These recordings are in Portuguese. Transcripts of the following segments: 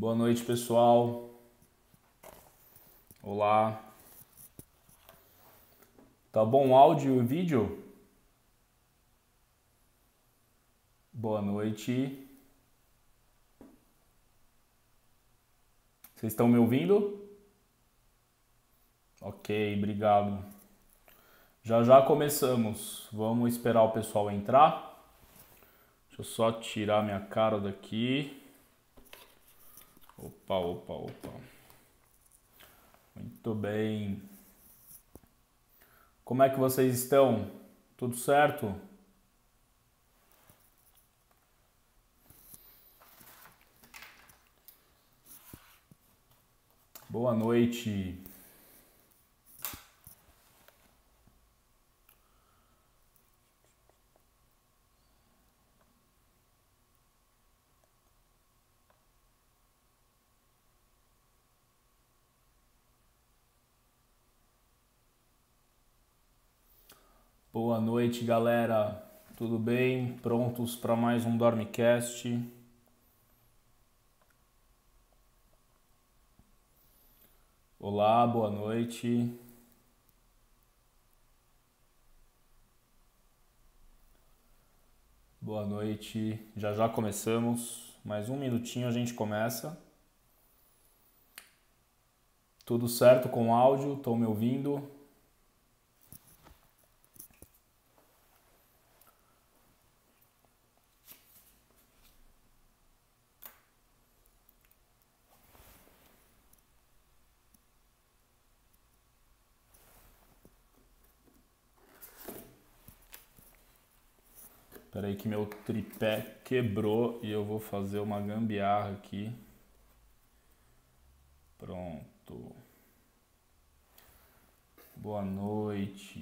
Boa noite, pessoal. Olá. Tá bom o áudio e o vídeo? Boa noite. Vocês estão me ouvindo? Ok, obrigado. Já começamos. Vamos esperar o pessoal entrar. Deixa eu só tirar minha cara daqui. Opa. Muito bem. Como é que vocês estão? Tudo certo? Boa noite. Boa noite, galera. Tudo bem? Prontos para mais um Dormicast? Olá, boa noite. Boa noite. Já começamos. Mais um minutinho a gente começa. Tudo certo com o áudio? Estão me ouvindo? Espera aí que meu tripé quebrou e eu vou fazer uma gambiarra aqui. Pronto. Boa noite.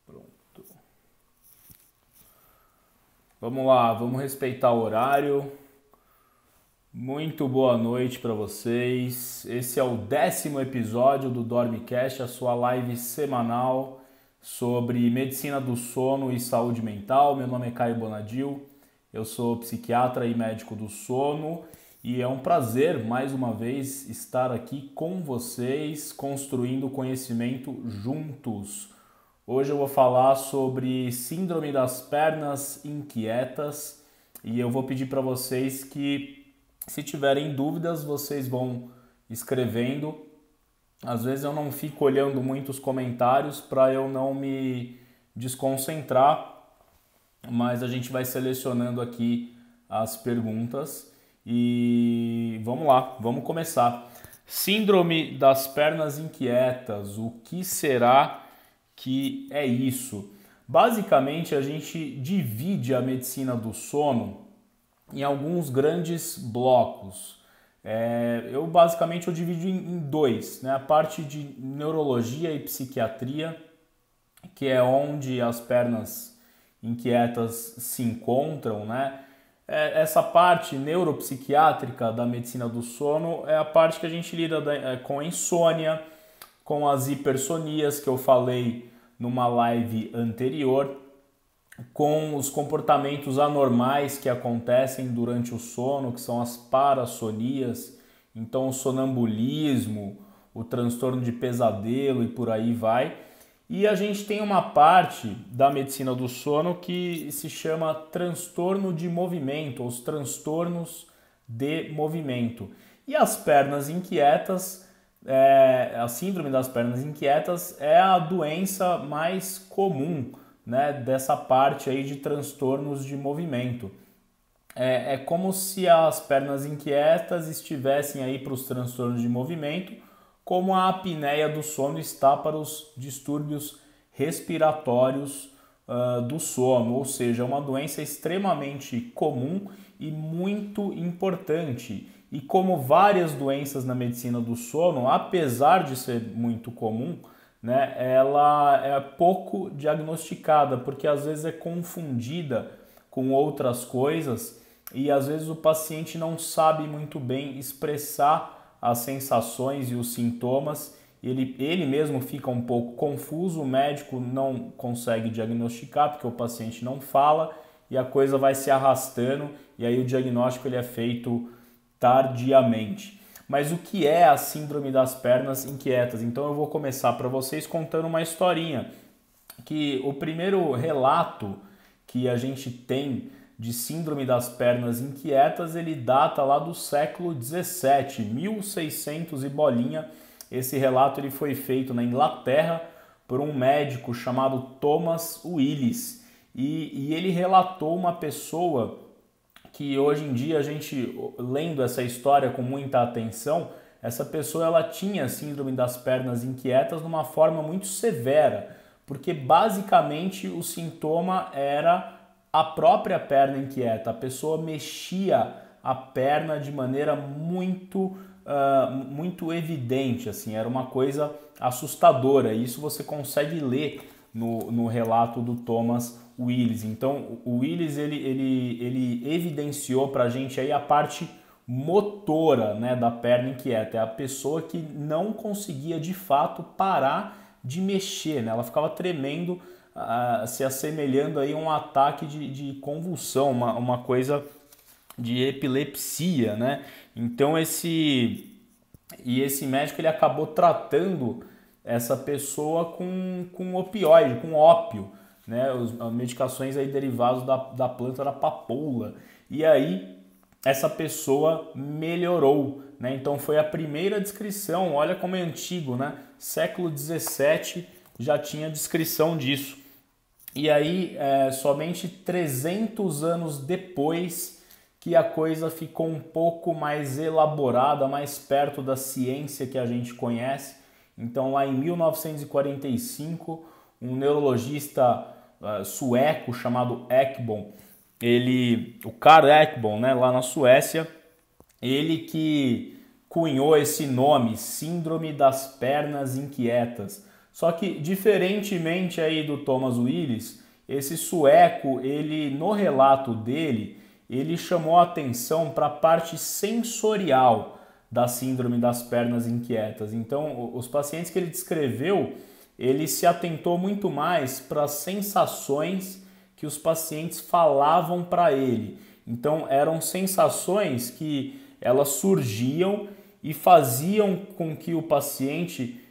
Pronto. Vamos lá, vamos respeitar o horário. Muito boa noite para vocês. Esse é o 10º episódio do Dormicast, a sua live semanal sobre medicina do sono e saúde mental. Meu nome é Caio Bonadil, eu sou psiquiatra e médico do sono e é um prazer, mais uma vez, estar aqui com vocês, construindo conhecimento juntos. Hoje eu vou falar sobre síndrome das pernas inquietas e eu vou pedir para vocês que, se tiverem dúvidas, vocês vão escrevendo. Às vezes eu não fico olhando muitos comentários para eu não me desconcentrar, mas a gente vai selecionando aqui as perguntas e vamos lá, vamos começar. Síndrome das pernas inquietas, o que será que é isso? Basicamente, a gente divide a medicina do sono em alguns grandes blocos. Eu divido em dois, né? A parte de neurologia e psiquiatria, que é onde as pernas inquietas se encontram, né? Essa parte neuropsiquiátrica da medicina do sono é a parte que a gente lida com a insônia, com as hipersonias que eu falei numa live anterior, com os comportamentos anormais que acontecem durante o sono, que são as parassonias, então o sonambulismo, o transtorno de pesadelo e por aí vai. E a gente tem uma parte da medicina do sono que se chama transtorno de movimento, os transtornos de movimento. E as pernas inquietas, a síndrome das pernas inquietas é a doença mais comum, né, dessa parte aí de transtornos de movimento. É como se as pernas inquietas estivessem aí para os transtornos de movimento, como a apneia do sono está para os distúrbios respiratórios do sono, ou seja, é uma doença extremamente comum e muito importante. E como várias doenças na medicina do sono, apesar de ser muito comum, né, ela é pouco diagnosticada, porque às vezes é confundida com outras coisas e às vezes o paciente não sabe muito bem expressar as sensações e os sintomas ele mesmo fica um pouco confuso, o médico não consegue diagnosticar porque o paciente não fala e a coisa vai se arrastando e aí o diagnóstico ele é feito tardiamente. Mas o que é a síndrome das pernas inquietas? Então eu vou começar para vocês contando uma historinha, que o primeiro relato que a gente tem de síndrome das pernas inquietas, ele data lá do século 17, 1600 e bolinha. Esse relato ele foi feito na Inglaterra por um médico chamado Thomas Willis e ele relatou uma pessoa que hoje em dia a gente, lendo essa história com muita atenção, essa pessoa ela tinha síndrome das pernas inquietas de uma forma muito severa, porque basicamente o sintoma era a própria perna inquieta. A pessoa mexia a perna de maneira muito evidente, assim, era uma coisa assustadora. Isso você consegue ler no relato do Thomas Willis. Então, o Willis ele evidenciou para a gente aí a parte motora, né, da perna inquieta. É a pessoa que não conseguia de fato parar de mexer, né? Ela ficava tremendo, se assemelhando aí a um ataque de convulsão, uma coisa de epilepsia, né? Então esse médico ele acabou tratando essa pessoa com opioide, com ópio, né? As medicações aí derivadas da planta da papoula. E aí essa pessoa melhorou, né? Então foi a primeira descrição. Olha como é antigo, né? Século 17 já tinha descrição disso. E aí somente 300 anos depois que a coisa ficou um pouco mais elaborada, mais perto da ciência que a gente conhece. Então lá em 1945, um neurologista sueco chamado Ekbom, o Carl Ekbom, né, lá na Suécia, ele que cunhou esse nome, Síndrome das Pernas Inquietas. Só que, diferentemente aí do Thomas Willis, esse sueco, ele no relato dele, ele chamou a atenção para a parte sensorial da síndrome das pernas inquietas. Então, os pacientes que ele descreveu, ele se atentou muito mais para as sensações que os pacientes falavam para ele. Então, eram sensações que elas surgiam e faziam com que o paciente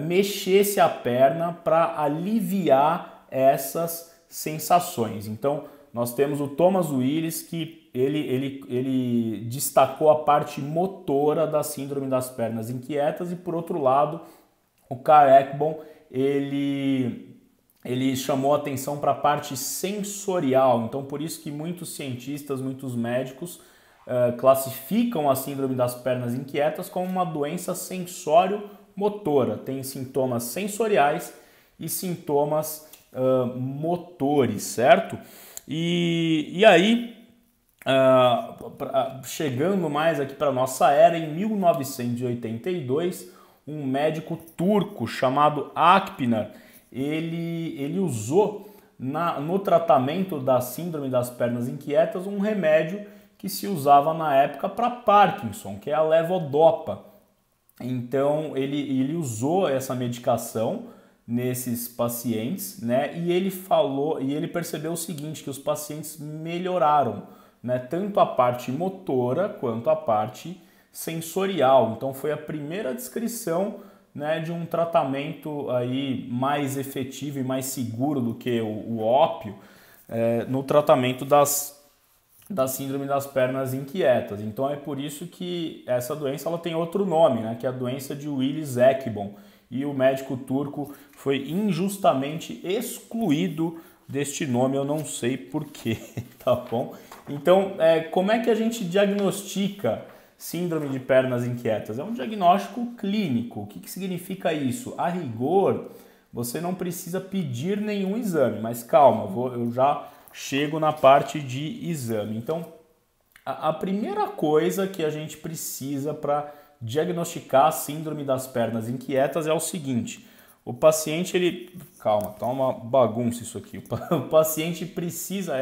mexesse a perna para aliviar essas sensações. Então, nós temos o Thomas Willis, que ele destacou a parte motora da síndrome das pernas inquietas, e por outro lado, o Carl Ekbom, ele chamou atenção para a parte sensorial. Então, por isso que muitos cientistas, muitos médicos classificam a síndrome das pernas inquietas como uma doença sensório-motora. Tem sintomas sensoriais e sintomas motores, certo? E aí, chegando mais aqui para a nossa era, em 1982, um médico turco chamado Akpinar, ele usou no tratamento da síndrome das pernas inquietas um remédio que se usava na época para Parkinson, que é a levodopa. Então ele usou essa medicação nesses pacientes, né? E ele percebeu o seguinte, que os pacientes melhoraram, né? Tanto a parte motora quanto a parte sensorial. Então foi a primeira descrição, né, de um tratamento aí mais efetivo e mais seguro do que o ópio no tratamento da síndrome das pernas inquietas. Então é por isso que essa doença ela tem outro nome, né, que é a doença de Willis-Ekbom. E o médico turco foi injustamente excluído deste nome, eu não sei porquê, tá bom? Então, como é que a gente diagnostica síndrome de pernas inquietas? É um diagnóstico clínico. O que significa isso? A rigor, você não precisa pedir nenhum exame, mas calma, eu já chego na parte de exame. Então, a primeira coisa que a gente precisa para diagnosticar a síndrome das pernas inquietas é o seguinte: o paciente, calma, tá uma bagunça isso aqui. O paciente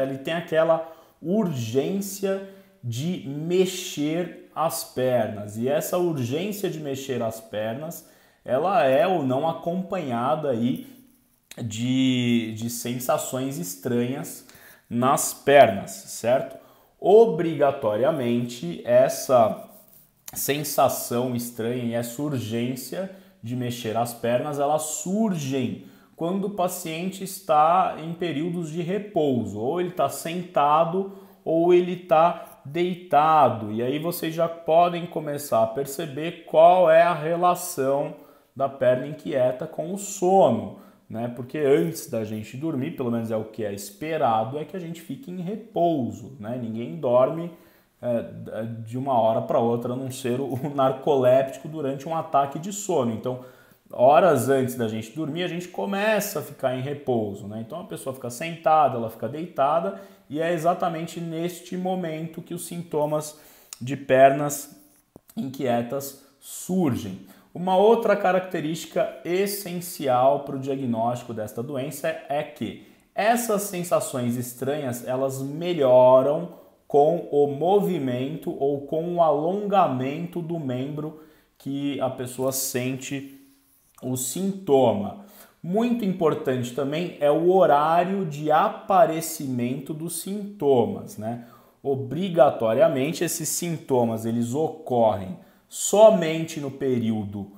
ele tem aquela urgência de mexer as pernas, e essa urgência de mexer as pernas, ela é ou não acompanhada aí de sensações estranhas nas pernas, certo? Obrigatoriamente, essa sensação estranha e essa urgência de mexer as pernas, elas surgem quando o paciente está em períodos de repouso, ou ele está sentado ou ele está deitado. E aí vocês já podem começar a perceber qual é a relação da perna inquieta com o sono, né? Porque antes da gente dormir, pelo menos é o que é esperado, é que a gente fique em repouso, né? Ninguém dorme de uma hora para outra, a não ser o narcoléptico durante um ataque de sono. Então, horas antes da gente dormir, a gente começa a ficar em repouso, né? Então a pessoa fica sentada, ela fica deitada e é exatamente neste momento que os sintomas de pernas inquietas surgem. Uma outra característica essencial para o diagnóstico desta doença é que essas sensações estranhas, elas melhoram com o movimento ou com o alongamento do membro que a pessoa sente o sintoma. Muito importante também é o horário de aparecimento dos sintomas, né? Obrigatoriamente esses sintomas eles ocorrem somente no período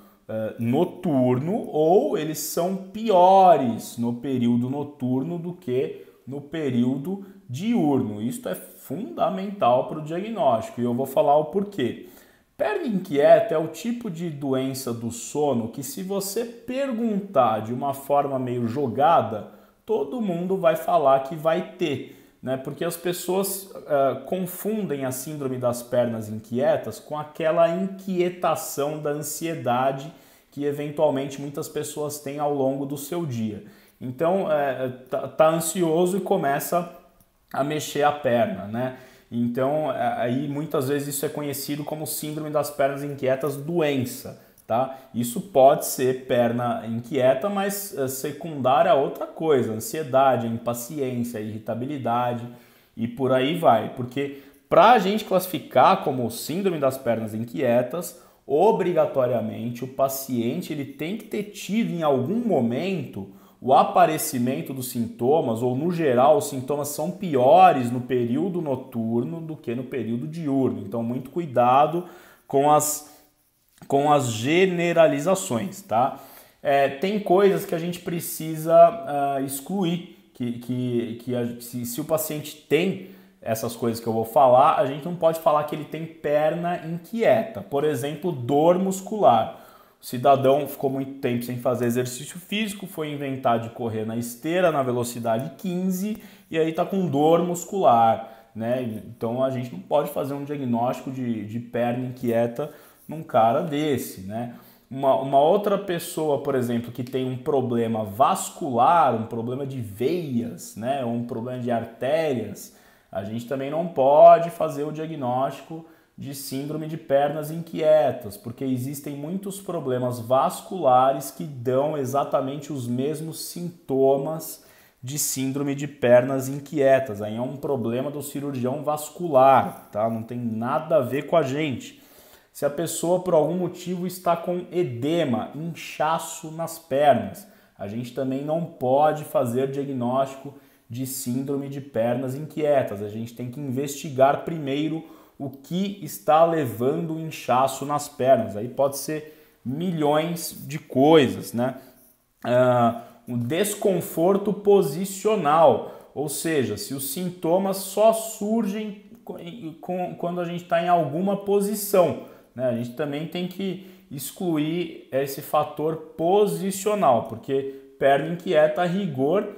noturno ou eles são piores no período noturno do que no período diurno. Isso é fundamental para o diagnóstico e eu vou falar o porquê. Perna inquieta é o tipo de doença do sono que, se você perguntar de uma forma meio jogada, todo mundo vai falar que vai ter, né? Porque as pessoas confundem a síndrome das pernas inquietas com aquela inquietação da ansiedade que eventualmente muitas pessoas têm ao longo do seu dia. Então, tá ansioso e começa a mexer a perna, né? Então, aí muitas vezes isso é conhecido como síndrome das pernas inquietas doença, tá? Isso pode ser perna inquieta, mas secundária a outra coisa, ansiedade, impaciência, irritabilidade e por aí vai. Porque para a gente classificar como síndrome das pernas inquietas, obrigatoriamente o paciente ele tem que ter tido em algum momento o aparecimento dos sintomas, ou no geral os sintomas são piores no período noturno do que no período diurno. Então muito cuidado com as generalizações, tá? Tem coisas que a gente precisa excluir, se o paciente tem essas coisas que eu vou falar, a gente não pode falar que ele tem perna inquieta. Por exemplo, dor muscular. O cidadão ficou muito tempo sem fazer exercício físico, foi inventar de correr na esteira na velocidade 15 e aí está com dor muscular, né? Então a gente não pode fazer um diagnóstico de perna inquieta num cara desse, né? Uma outra pessoa, por exemplo, que tem um problema vascular, um problema de veias, né? Ou um problema de artérias, a gente também não pode fazer o diagnóstico de síndrome de pernas inquietas, porque existem muitos problemas vasculares que dão exatamente os mesmos sintomas de síndrome de pernas inquietas. Aí é um problema do cirurgião vascular, tá? Não tem nada a ver com a gente. Se a pessoa por algum motivo está com edema, inchaço nas pernas, a gente também não pode fazer diagnóstico de síndrome de pernas inquietas. A gente tem que investigar primeiro o que está levando o inchaço nas pernas. Aí pode ser milhões de coisas, né? Um desconforto posicional, ou seja, se os sintomas só surgem quando a gente está em alguma posição, né? A gente também tem que excluir esse fator posicional, porque perna inquieta a rigor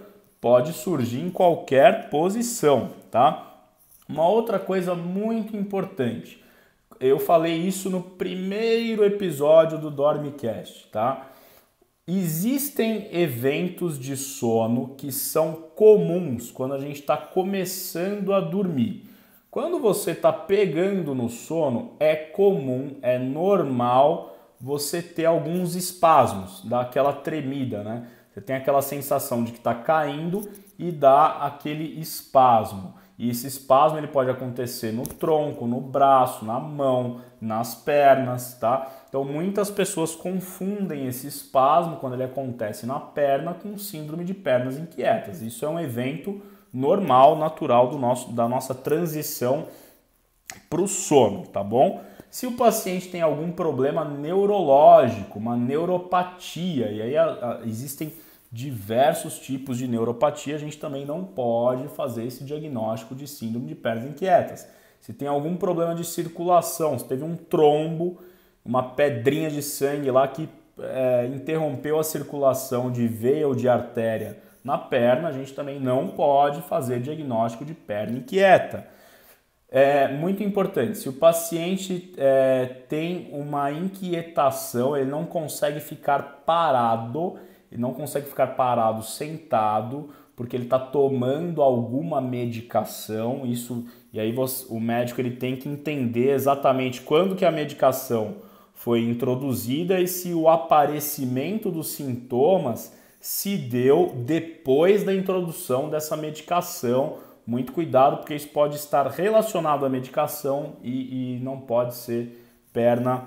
pode surgir em qualquer posição, tá? Uma outra coisa muito importante, eu falei isso no primeiro episódio do Dormicast, tá? Existem eventos de sono que são comuns quando a gente está começando a dormir. Quando você está pegando no sono, é comum, é normal você ter alguns espasmos, dá aquela tremida, né? Você tem aquela sensação de que está caindo e dá aquele espasmo. E esse espasmo ele pode acontecer no tronco, no braço, na mão, nas pernas, tá? Então muitas pessoas confundem esse espasmo quando ele acontece na perna com síndrome de pernas inquietas. Isso é um evento normal, natural da nossa transição para o sono, tá bom? Se o paciente tem algum problema neurológico, uma neuropatia, e aí existem diversos tipos de neuropatia, a gente também não pode fazer esse diagnóstico de síndrome de pernas inquietas. Se tem algum problema de circulação, se teve um trombo, uma pedrinha de sangue lá que interrompeu a circulação de veia ou de artéria na perna, a gente também não pode fazer diagnóstico de perna inquieta. É muito importante, se o paciente tem uma inquietação, ele não consegue ficar parado, ele não consegue ficar parado sentado, porque ele está tomando alguma medicação, e aí o médico ele tem que entender exatamente quando que a medicação foi introduzida e se o aparecimento dos sintomas se deu depois da introdução dessa medicação. Muito cuidado, porque isso pode estar relacionado à medicação e não pode ser perna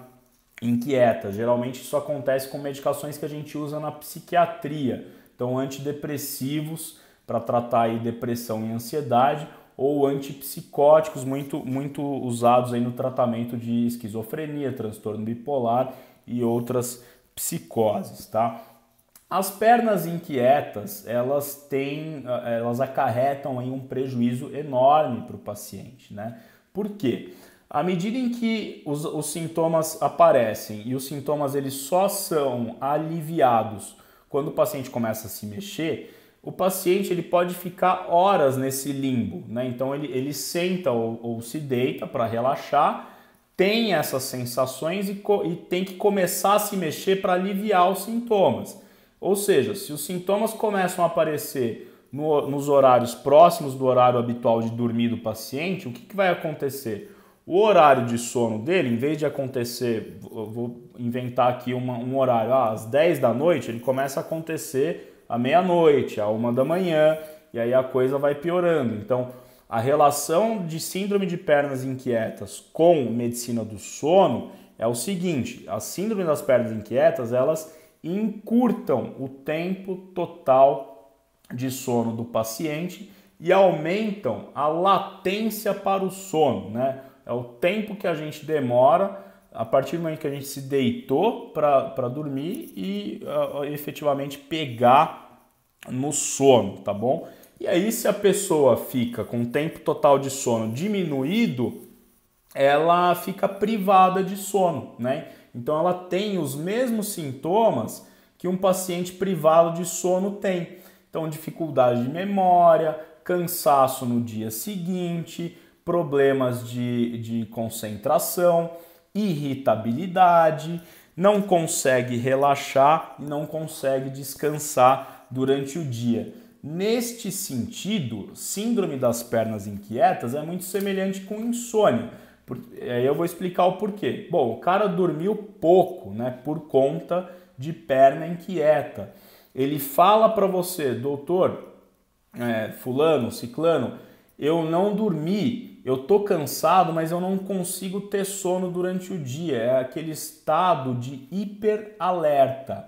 inquieta. Geralmente isso acontece com medicações que a gente usa na psiquiatria. Então, antidepressivos para tratar aí depressão e ansiedade, ou antipsicóticos muito usados aí no tratamento de esquizofrenia, transtorno bipolar e outras psicoses, tá? As pernas inquietas, elas acarretam em um prejuízo enorme para o paciente, né? Por quê? À medida em que os sintomas aparecem e os sintomas eles só são aliviados quando o paciente começa a se mexer, o paciente ele pode ficar horas nesse limbo, né? Então ele senta ou se deita para relaxar, tem essas sensações e tem que começar a se mexer para aliviar os sintomas. Ou seja, se os sintomas começam a aparecer nos horários próximos do horário habitual de dormir do paciente, o que vai acontecer? O horário de sono dele, em vez de acontecer, vou inventar aqui um horário, às 10 da noite, ele começa a acontecer à meia-noite, à 1 da manhã, e aí a coisa vai piorando. Então, a relação de síndrome de pernas inquietas com medicina do sono é o seguinte: a síndrome das pernas inquietas, elas encurtam o tempo total de sono do paciente e aumentam a latência para o sono, né? É o tempo que a gente demora a partir do momento que a gente se deitou para dormir e efetivamente pegar no sono, tá bom? E aí, se a pessoa fica com o tempo total de sono diminuído, ela fica privada de sono, né? Então ela tem os mesmos sintomas que um paciente privado de sono tem. Então dificuldade de memória, cansaço no dia seguinte, problemas de concentração, irritabilidade, não consegue relaxar e não consegue descansar durante o dia. Neste sentido, síndrome das pernas inquietas é muito semelhante com insônia. Aí eu vou explicar o porquê. Bom, o cara dormiu pouco, né, por conta de perna inquieta. Ele fala para você, doutor, fulano, ciclano, eu não dormi, eu tô cansado, mas eu não consigo ter sono durante o dia. É aquele estado de hiperalerta.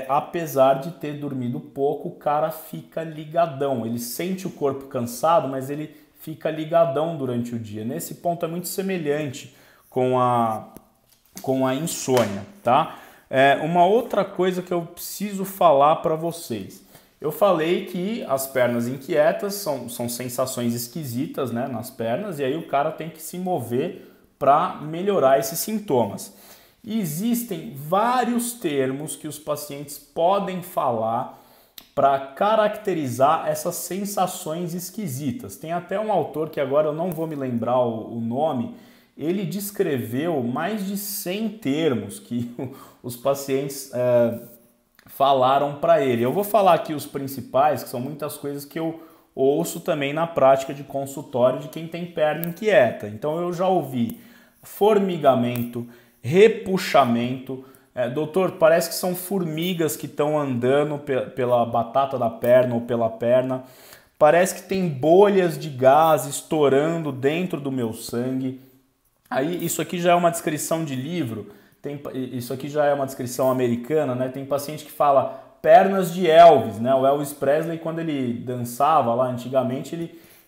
Apesar de ter dormido pouco, o cara fica ligadão. Ele sente o corpo cansado, mas ele fica ligadão durante o dia. Nesse ponto é muito semelhante com a insônia, tá? Uma outra coisa que eu preciso falar para vocês. Eu falei que as pernas inquietas são sensações esquisitas, né, nas pernas, e aí o cara tem que se mover para melhorar esses sintomas. E existem vários termos que os pacientes podem falar para caracterizar essas sensações esquisitas. Tem até um autor, que agora eu não vou me lembrar o nome, ele descreveu mais de 100 termos que os pacientes falaram para ele. Eu vou falar aqui os principais, que são muitas coisas que eu ouço também na prática de consultório de quem tem perna inquieta. Então eu já ouvi formigamento, repuxamento. Doutor, parece que são formigas que estão andando pela batata da perna ou pela perna. parece que tem bolhas de gás estourando dentro do meu sangue. Aí isso aqui já é uma descrição de livro, isso aqui já é uma descrição americana, né? Tem paciente que fala pernas de Elvis, né? O Elvis Presley, quando ele dançava lá antigamente,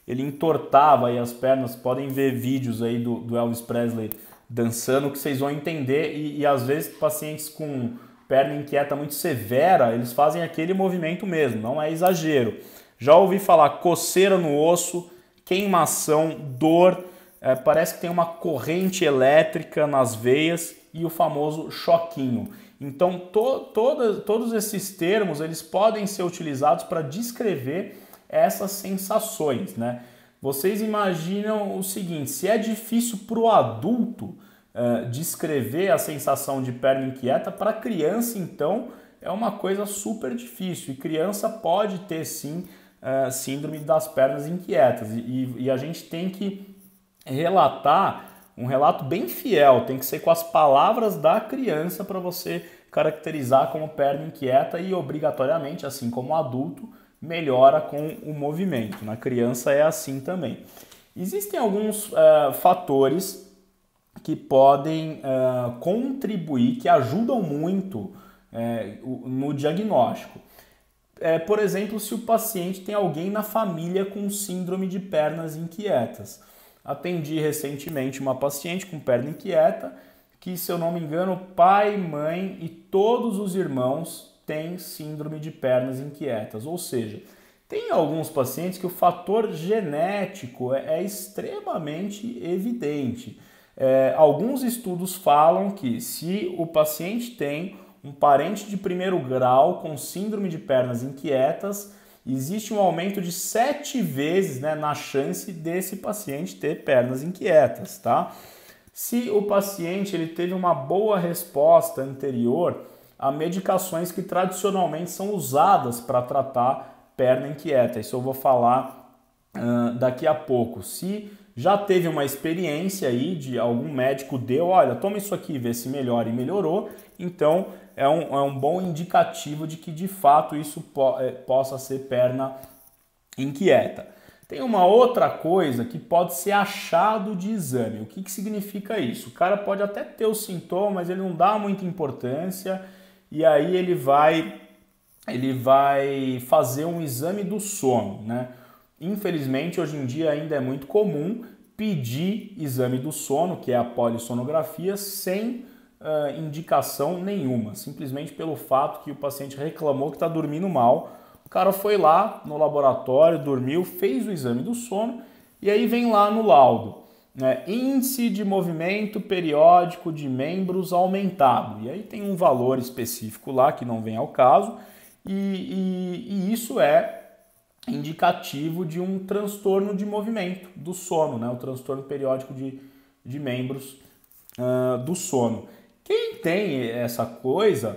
ele entortava aí as pernas. Podem ver vídeos aí do Elvis Presley dançando que vocês vão entender. E às vezes pacientes com perna inquieta muito severa, eles fazem aquele movimento mesmo, não é exagero. Já ouvi falar coceira no osso, queimação, dor, parece que tem uma corrente elétrica nas veias e o famoso choquinho. Então todos esses termos eles podem ser utilizados para descrever essas sensações, né? Vocês imaginam o seguinte, se é difícil para o adulto descrever a sensação de perna inquieta, para a criança então é uma coisa super difícil, e criança pode ter sim síndrome das pernas inquietas, e a gente tem que relatar um relato bem fiel, tem que ser com as palavras da criança para você caracterizar como perna inquieta, e obrigatoriamente, assim como o adulto, melhora com o movimento. Na criança é assim também. Existem alguns fatores que podem contribuir, que ajudam muito no diagnóstico. Por exemplo, se o paciente tem alguém na família com síndrome de pernas inquietas. Atendi recentemente uma paciente com perna inquieta que, se eu não me engano, pai, mãe e todos os irmãos têm síndrome de pernas inquietas. Ou seja, tem alguns pacientes que o fator genético é extremamente evidente. Alguns estudos falam que se o paciente tem um parente de primeiro grau com síndrome de pernas inquietas, existe um aumento de 7 vezes, né, na chance desse paciente ter pernas inquietas, tá? Se o paciente ele teve uma boa resposta anterior a medicações que tradicionalmente são usadas para tratar perna inquieta, isso eu vou falar daqui a pouco. Se já teve uma experiência aí de algum médico deu, olha, toma isso aqui, vê se melhora, e melhorou, então é um bom indicativo de que de fato isso possa ser perna inquieta. Tem uma outra coisa que pode ser achado de exame. O que significa isso? O cara pode até ter os sintomas, mas ele não dá muita importância, e aí ele vai fazer um exame do sono, né? Infelizmente, hoje em dia ainda é muito comum pedir exame do sono, que é a polissonografia, sem indicação nenhuma, simplesmente pelo fato que o paciente reclamou que está dormindo mal. O cara foi lá no laboratório, dormiu, fez o exame do sono e aí vem lá no laudo, né, índice de movimento periódico de membros aumentado. E aí tem um valor específico lá que não vem ao caso, e isso é indicativo de um transtorno de movimento do sono, né, o transtorno periódico de membros do sono. Quem tem essa coisa,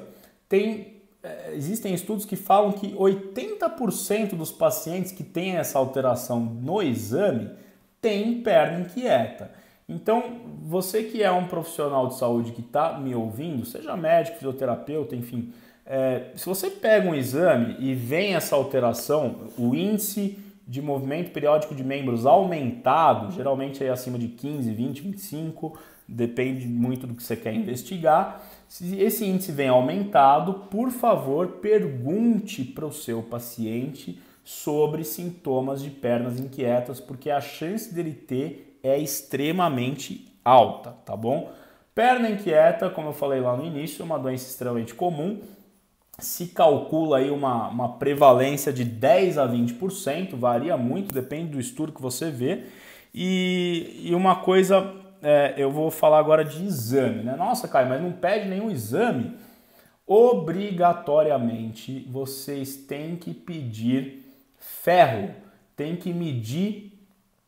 existem estudos que falam que 80% dos pacientes que têm essa alteração no exame têm perna inquieta. Então, você que é um profissional de saúde que está me ouvindo, seja médico, fisioterapeuta, enfim, se você pega um exame e vem essa alteração, o índice de movimento periódico de membros aumentado, geralmente é acima de 15, 20, 25, depende muito do que você quer investigar. Se esse índice vem aumentado, por favor, pergunte para o seu paciente sobre sintomas de pernas inquietas, porque a chance dele ter é extremamente alta, tá bom? Perna inquieta, como eu falei lá no início, é uma doença extremamente comum. Se calcula aí uma prevalência de 10 a 20%, varia muito, depende do estudo que você vê. E uma coisa, eu vou falar agora de exame, né? Nossa, Caio, mas não pede nenhum exame? Obrigatoriamente, vocês têm que pedir ferro, tem que medir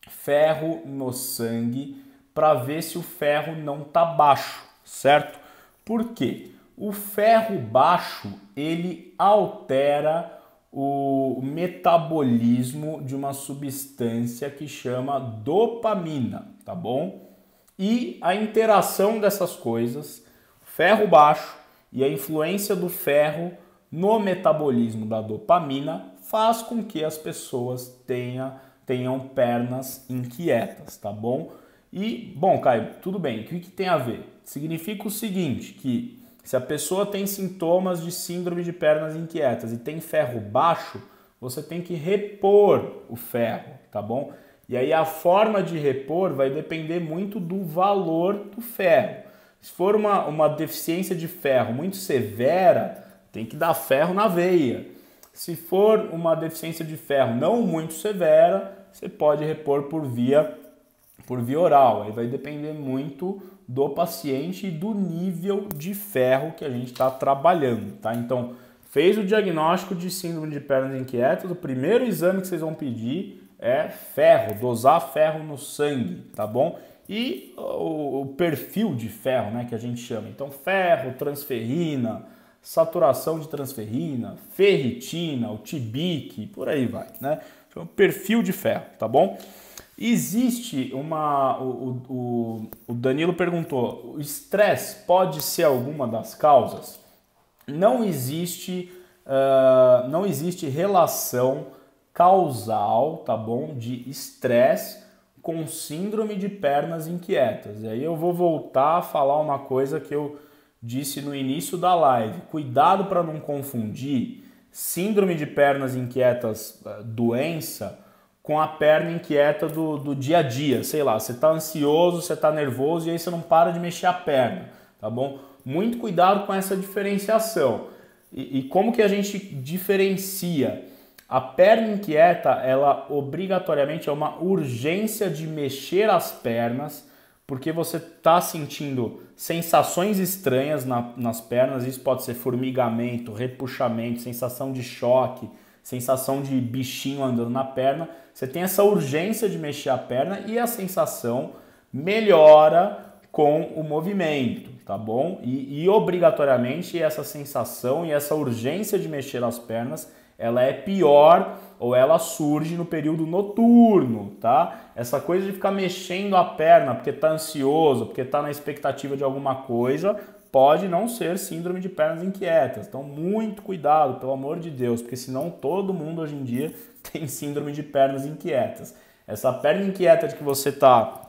ferro no sangue para ver se o ferro não está baixo, certo? Por quê? O ferro baixo, ele altera o metabolismo de uma substância que chama dopamina, tá bom? E a interação dessas coisas, ferro baixo e a influência do ferro no metabolismo da dopamina, faz com que as pessoas tenham pernas inquietas, tá bom? E, bom, Caio, tudo bem, o que tem a ver? Significa o seguinte, que se a pessoa tem sintomas de síndrome de pernas inquietas e tem ferro baixo, você tem que repor o ferro, tá bom? E aí a forma de repor vai depender muito do valor do ferro. Se for uma deficiência de ferro muito severa, tem que dar ferro na veia. Se for uma deficiência de ferro não muito severa, você pode repor por via oral. Aí vai depender muito do paciente e do nível de ferro que a gente está trabalhando, tá? Então, fez o diagnóstico de síndrome de pernas inquietas, o primeiro exame que vocês vão pedir é ferro, dosar ferro no sangue, tá bom? E o perfil de ferro, né, que a gente chama. Então, ferro, transferrina, saturação de transferrina, ferritina, o TBIC, por aí vai, né? Então, perfil de ferro, tá bom? Existe o Danilo perguntou, o estresse pode ser alguma das causas? Não existe relação causal, tá bom, de estresse com síndrome de pernas inquietas. E aí eu vou voltar a falar uma coisa que eu disse no início da live. Cuidado para não confundir síndrome de pernas inquietas, doença, com a perna inquieta do dia a dia. Sei lá, você está ansioso, você está nervoso e aí você não para de mexer a perna, tá bom? Muito cuidado com essa diferenciação. E como que a gente diferencia? A perna inquieta, ela obrigatoriamente é uma urgência de mexer as pernas, porque você está sentindo sensações estranhas nas pernas, isso pode ser formigamento, repuxamento, sensação de choque, sensação de bichinho andando na perna. Você tem essa urgência de mexer a perna e a sensação melhora com o movimento, tá bom? E obrigatoriamente essa sensação e essa urgência de mexer as pernas, ela é pior ou ela surge no período noturno, tá? Essa coisa de ficar mexendo a perna porque tá ansioso, porque tá na expectativa de alguma coisa, pode não ser síndrome de pernas inquietas. Então, muito cuidado, pelo amor de Deus, porque senão todo mundo hoje em dia tem síndrome de pernas inquietas. Essa perna inquieta de que você tá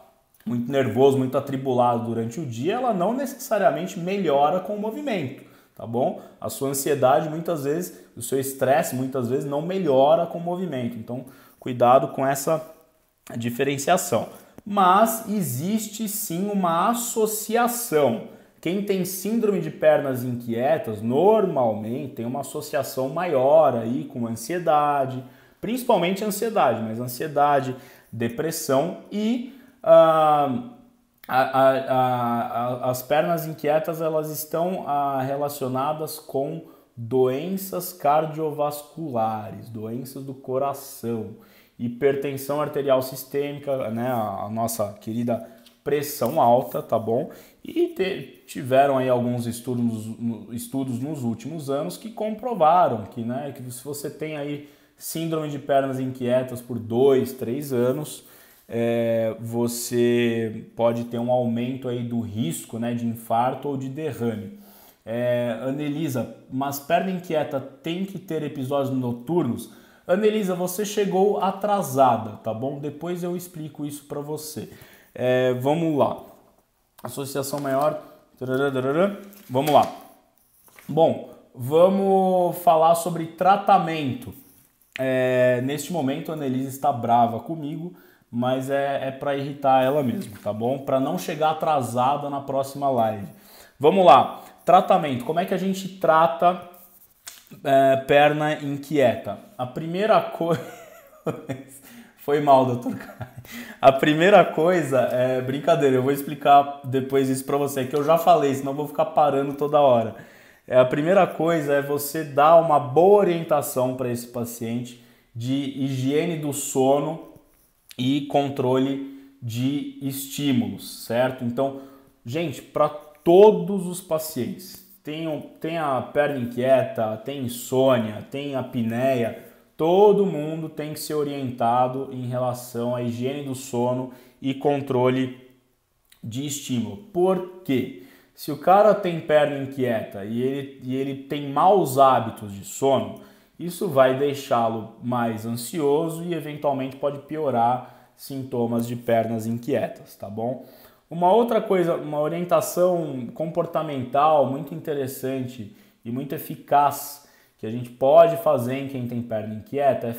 muito nervoso, muito atribulado durante o dia, ela não necessariamente melhora com o movimento, tá bom? A sua ansiedade muitas vezes, o seu estresse muitas vezes não melhora com o movimento. Então, cuidado com essa diferenciação. Mas existe sim uma associação. Quem tem síndrome de pernas inquietas, normalmente tem uma associação maior aí com ansiedade, principalmente ansiedade, mas ansiedade, depressão e as pernas inquietas, elas estão relacionadas com doenças cardiovasculares, doenças do coração, hipertensão arterial sistêmica, né, a nossa querida pressão alta, tá bom? E tiveram aí alguns estudos nos últimos anos que comprovaram que, né, que se você tem aí síndrome de pernas inquietas por 2, 3 anos, você pode ter um aumento aí do risco, né, de infarto ou de derrame. Anelisa, mas perna inquieta tem que ter episódios noturnos? Anelisa, você chegou atrasada, tá bom? Depois eu explico isso para você. Vamos lá. Associação maior. Vamos lá. Bom, vamos falar sobre tratamento. Neste momento a Anelisa está brava comigo, mas é para irritar ela mesmo, tá bom? Para não chegar atrasada na próxima live. Vamos lá. Tratamento. Como é que a gente trata perna inquieta? A primeira coisa... Foi mal, doutor Caio. A primeira coisa é brincadeira, eu vou explicar depois isso para você, que eu já falei, senão eu vou ficar parando toda hora. A primeira coisa é você dar uma boa orientação para esse paciente de higiene do sono e controle de estímulos, certo? Então, gente, para todos os pacientes, tem a perna inquieta, tem insônia, tem apneia, todo mundo tem que ser orientado em relação à higiene do sono e controle de estímulo. Por quê? Se o cara tem perna inquieta e ele tem maus hábitos de sono, isso vai deixá-lo mais ansioso e eventualmente pode piorar sintomas de pernas inquietas, tá bom? Uma outra coisa, uma orientação comportamental muito interessante e muito eficaz que a gente pode fazer em quem tem perna inquieta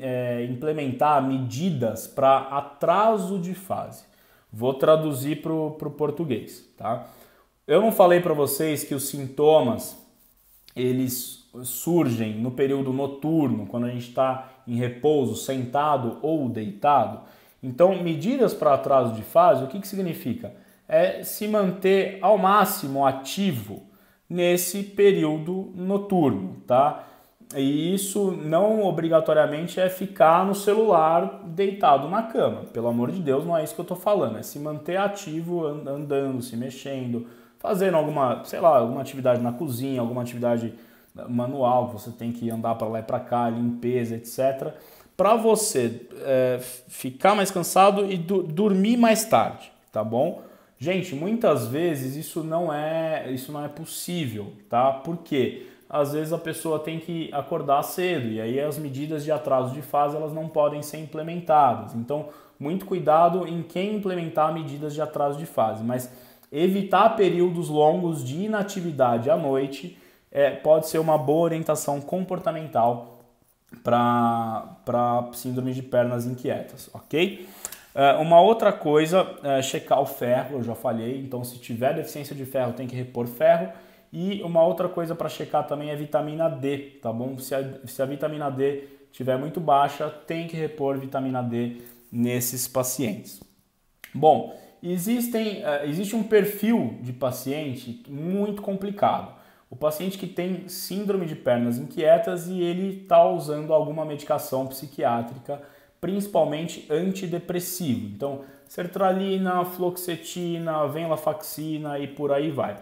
é implementar medidas para atraso de fase. Vou traduzir para o português, tá? Eu não falei para vocês que os sintomas eles surgem no período noturno, quando a gente está em repouso, sentado ou deitado. Então, medidas para atraso de fase, o que significa? É se manter ao máximo ativo nesse período noturno, tá? E isso não obrigatoriamente é ficar no celular deitado na cama. Pelo amor de Deus, não é isso que eu estou falando. É se manter ativo, andando, se mexendo, fazendo alguma, sei lá, alguma atividade na cozinha, alguma atividade manual, que você tem que andar para lá e para cá, limpeza, etc. Para você ficar mais cansado e dormir mais tarde, tá bom? Gente, muitas vezes isso não é possível, tá? Por quê? Às vezes a pessoa tem que acordar cedo e aí as medidas de atraso de fase elas não podem ser implementadas. Então, muito cuidado em quem implementar medidas de atraso de fase, mas evitar períodos longos de inatividade à noite pode ser uma boa orientação comportamental para síndrome de pernas inquietas, ok? Uma outra coisa é checar o ferro, eu já falei, então se tiver deficiência de ferro tem que repor ferro. E uma outra coisa para checar também é vitamina D, tá bom? Se a vitamina D estiver muito baixa, tem que repor vitamina D nesses pacientes. Bom, existe um perfil de paciente muito complicado. O paciente que tem síndrome de pernas inquietas e ele está usando alguma medicação psiquiátrica, principalmente antidepressivo. Então, sertralina, fluoxetina, venlafaxina e por aí vai.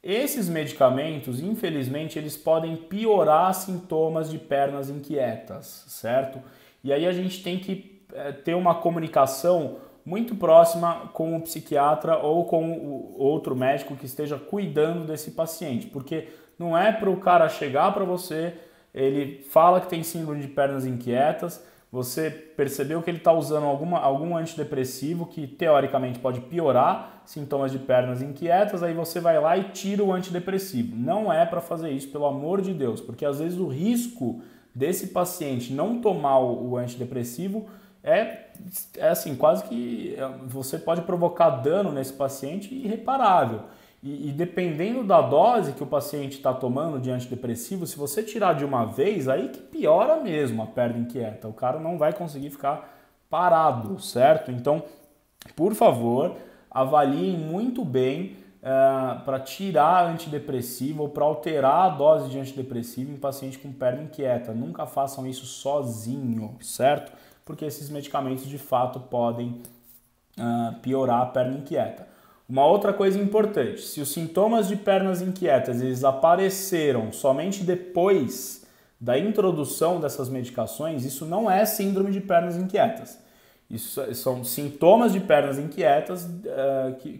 Esses medicamentos, infelizmente, eles podem piorar sintomas de pernas inquietas, certo? E aí a gente tem que ter uma comunicação muito próxima com o psiquiatra ou com o outro médico que esteja cuidando desse paciente, porque não é para o cara chegar para você, ele fala que tem síndrome de pernas inquietas, você percebeu que ele está usando algum antidepressivo que teoricamente pode piorar sintomas de pernas inquietas, aí você vai lá e tira o antidepressivo. Não é para fazer isso, pelo amor de Deus, porque às vezes o risco desse paciente não tomar o antidepressivo é assim, quase que você pode provocar dano nesse paciente irreparável. E dependendo da dose que o paciente está tomando de antidepressivo, se você tirar de uma vez, aí que piora mesmo a perna inquieta. O cara não vai conseguir ficar parado, certo? Então, por favor, avaliem muito bem para tirar antidepressivo ou para alterar a dose de antidepressivo em paciente com perna inquieta. Nunca façam isso sozinho, certo? Porque esses medicamentos de fato podem piorar a perna inquieta. Uma outra coisa importante, se os sintomas de pernas inquietas eles apareceram somente depois da introdução dessas medicações, isso não é síndrome de pernas inquietas. Isso são sintomas de pernas inquietas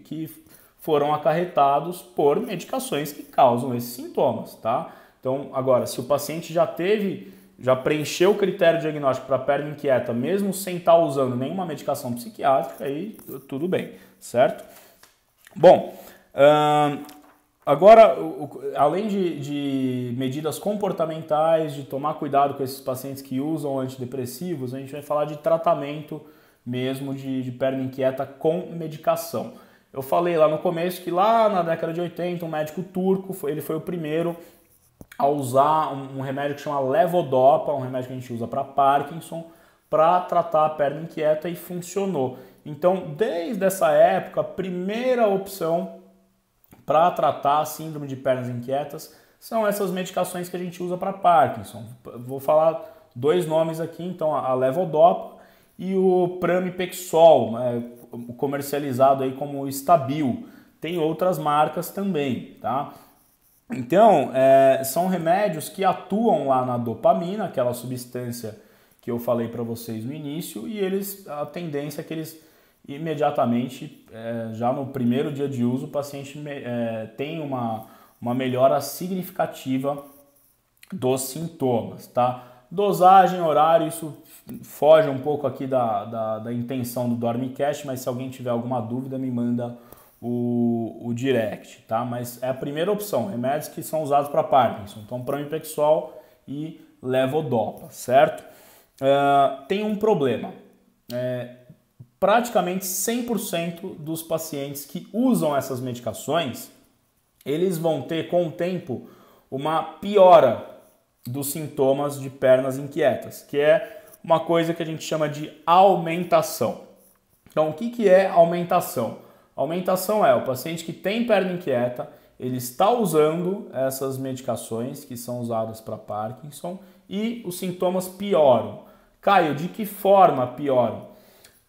que foram acarretados por medicações que causam esses sintomas, tá? Então, agora, se o paciente já preencheu o critério diagnóstico para perna inquieta, mesmo sem estar usando nenhuma medicação psiquiátrica, aí tudo bem, certo? Bom, agora, além de medidas comportamentais, de tomar cuidado com esses pacientes que usam antidepressivos, a gente vai falar de tratamento mesmo de perna inquieta com medicação. Eu falei lá no começo que lá na década de 80, um médico turco, ele foi o primeiro a usar um remédio que chama levodopa, um remédio que a gente usa para Parkinson, para tratar a perna inquieta e funcionou. Então, desde essa época, a primeira opção para tratar a síndrome de pernas inquietas são essas medicações que a gente usa para Parkinson. Vou falar dois nomes aqui, então a levodopa e o pramipexol, comercializado aí como Stabil. Tem outras marcas também, tá? Então, são remédios que atuam lá na dopamina, aquela substância que eu falei para vocês no início, e a tendência é que eles imediatamente, já no primeiro dia de uso, o paciente tem uma melhora significativa dos sintomas, tá? Dosagem, horário, isso foge um pouco aqui da intenção do Dormicast, mas se alguém tiver alguma dúvida, me manda o direct, tá? Mas é a primeira opção, remédios que são usados para Parkinson, então pramipexol e levodopa, certo? Tem um problema, praticamente 100% dos pacientes que usam essas medicações, eles vão ter com o tempo uma piora dos sintomas de pernas inquietas, que é uma coisa que a gente chama de aumentação. Então, o que é aumentação? Aumentação é o paciente que tem perna inquieta, ele está usando essas medicações que são usadas para Parkinson e os sintomas pioram. Caio, de que forma pioram?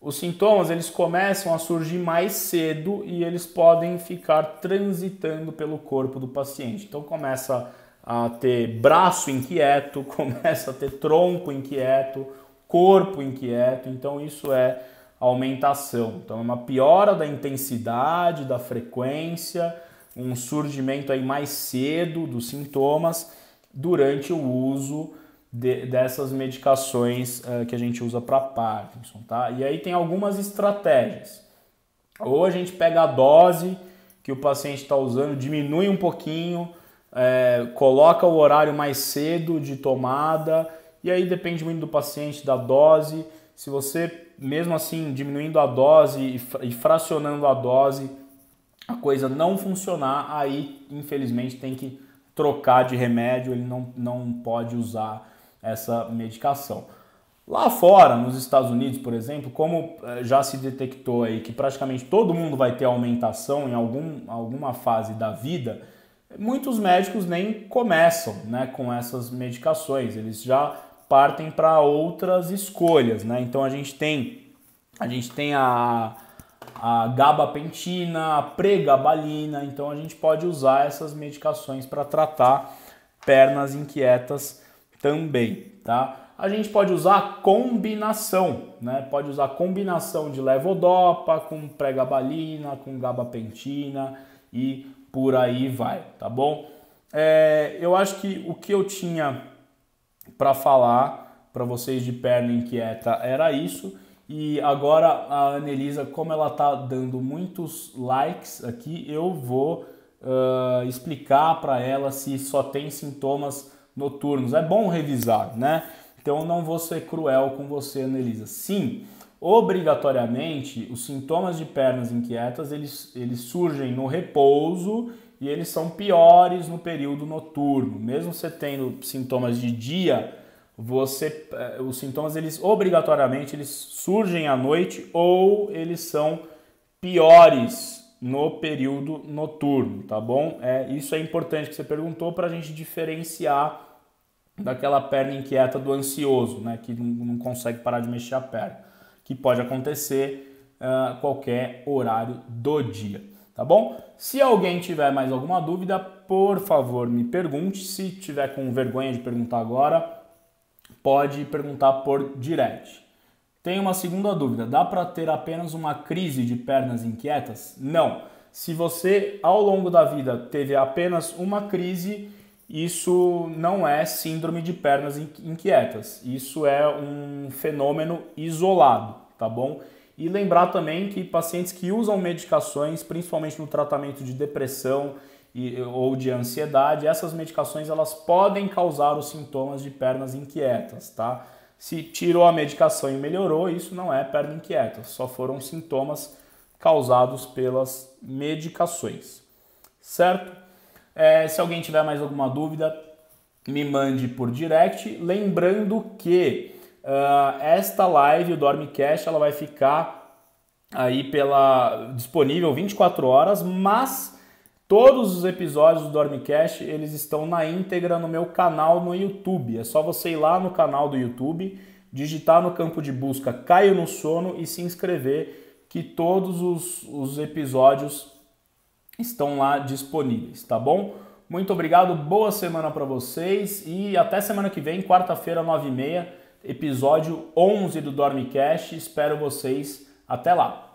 Os sintomas eles começam a surgir mais cedo e eles podem ficar transitando pelo corpo do paciente. Então começa a ter braço inquieto, começa a ter tronco inquieto, corpo inquieto, então isso é aumentação. Então é uma piora da intensidade, da frequência, um surgimento aí mais cedo dos sintomas durante o uso dessas medicações que a gente usa para Parkinson, tá? E aí tem algumas estratégias. Ou a gente pega a dose que o paciente está usando, diminui um pouquinho, coloca o horário mais cedo de tomada, e aí depende muito do paciente, da dose. Se você, mesmo assim, diminuindo a dose e fracionando a dose, a coisa não funcionar, aí infelizmente tem que trocar de remédio, ele não pode usar essa medicação. Lá fora, nos Estados Unidos, por exemplo, como já se detectou aí que praticamente todo mundo vai ter aumentação em alguma fase da vida, muitos médicos nem começam, né, com essas medicações, eles já partem para outras escolhas, né? Então a gente tem a gabapentina, a pregabalina, então a gente pode usar essas medicações para tratar pernas inquietas também, tá? A gente pode usar combinação, né? Pode usar combinação de levodopa com pregabalina, com gabapentina e por aí vai, tá bom? Eu acho que o que eu tinha para falar para vocês de perna inquieta era isso. E agora a Anelisa, como ela tá dando muitos likes aqui, eu vou explicar para ela se só tem sintomas noturnos. É bom revisar, né? Então eu não vou ser cruel com você, Anelisa. Sim, obrigatoriamente os sintomas de pernas inquietas eles surgem no repouso e eles são piores no período noturno. Mesmo você tendo sintomas de dia, os sintomas eles obrigatoriamente eles surgem à noite ou eles são piores no período noturno, tá bom? Isso é importante que você perguntou para a gente diferenciar daquela perna inquieta do ansioso, né, que não consegue parar de mexer a perna, que pode acontecer qualquer horário do dia, tá bom? Se alguém tiver mais alguma dúvida, por favor, me pergunte. Se tiver com vergonha de perguntar agora, pode perguntar por direct. Tem uma segunda dúvida, dá para ter apenas uma crise de pernas inquietas? Não. Se você, ao longo da vida, teve apenas uma crise, isso não é síndrome de pernas inquietas. Isso é um fenômeno isolado, tá bom? E lembrar também que pacientes que usam medicações, principalmente no tratamento de depressão ou de ansiedade, essas medicações elas podem causar os sintomas de pernas inquietas, tá? Se tirou a medicação e melhorou, isso não é perna inquieta, só foram sintomas causados pelas medicações, certo? Se alguém tiver mais alguma dúvida, me mande por direct. Lembrando que esta live, o Dormicast, ela vai ficar aí disponível 24 horas, mas todos os episódios do Dormicast, eles estão na íntegra no meu canal no YouTube. É só você ir lá no canal do YouTube, digitar no campo de busca Caio no Sono e se inscrever, que todos os episódios estão lá disponíveis, tá bom? Muito obrigado, boa semana para vocês e até semana que vem, quarta-feira, 9h30, episódio 11 do Dormicast. Espero vocês. Até lá!